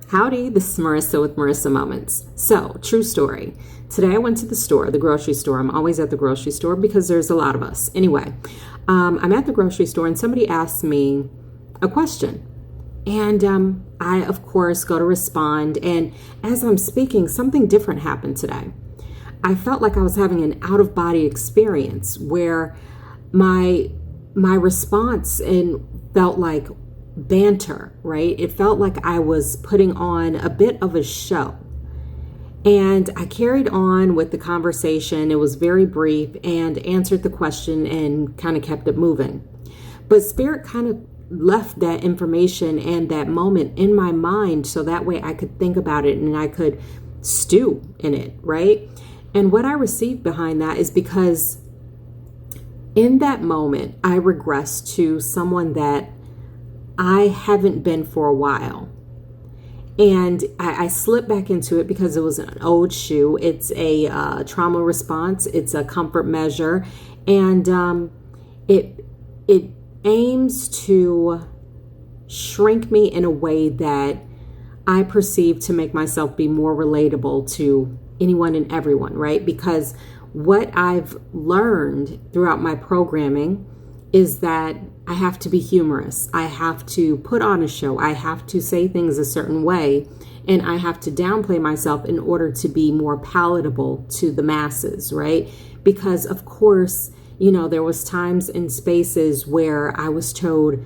Howdy, this is Marissa with Marisa Moments. So, true story. Today I went to the store, the grocery store. I'm always at the grocery store because there's a lot of us. Anyway, I'm at the grocery store and somebody asked me a question. And I, of course, go to respond. And as I'm speaking, something different happened today. I felt like I was having an out-of-body experience where my response felt like banter, right? It felt like I was putting on a bit of a show. And I carried on with the conversation. It was very brief and answered the question and kind of kept it moving. But Spirit kind of left that information and that moment in my mind so that way I could think about it and I could stew in it, right? And what I received behind that is because in that moment, I regressed to someone that I haven't been for a while. And I slipped back into it because it was an old shoe. It's a trauma response. It's a comfort measure. And it aims to shrink me in a way that I perceive to make myself be more relatable to anyone and everyone, right? Because what I've learned throughout my programming is that I have to be humorous. I have to put on a show. I have to say things a certain way. And I have to downplay myself in order to be more palatable to the masses, right? Because of course, there was times and spaces where I was told,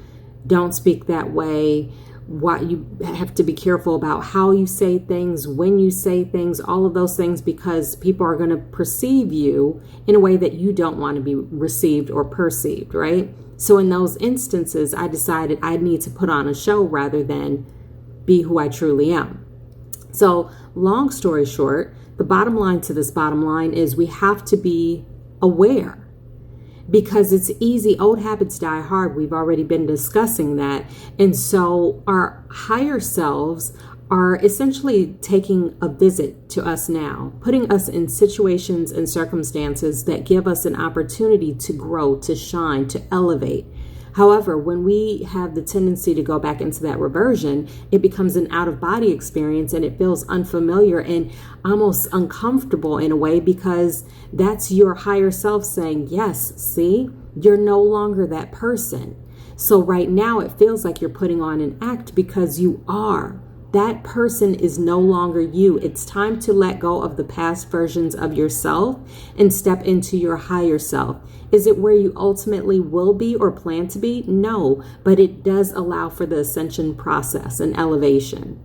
don't speak that way. What you have to be careful about how you say things, when you say things, all of those things, because people are going to perceive you in a way that you don't want to be received or perceived, right? So in those instances, I decided I need to put on a show rather than be who I truly am. So long story short, the bottom line to this bottom line is we have to be aware. Because it's easy, old habits die hard. We've already been discussing that. And so our higher selves are essentially taking a visit to us now, putting us in situations and circumstances that give us an opportunity to grow, to shine, to elevate. However, when we have the tendency to go back into that reversion, it becomes an out-of-body experience and it feels unfamiliar and almost uncomfortable in a way because that's your higher self saying, yes, see, you're no longer that person. So right now it feels like you're putting on an act because you are. That person is no longer you. It's time to let go of the past versions of yourself and step into your higher self. Is it where you ultimately will be or plan to be? No, but it does allow for the ascension process and elevation.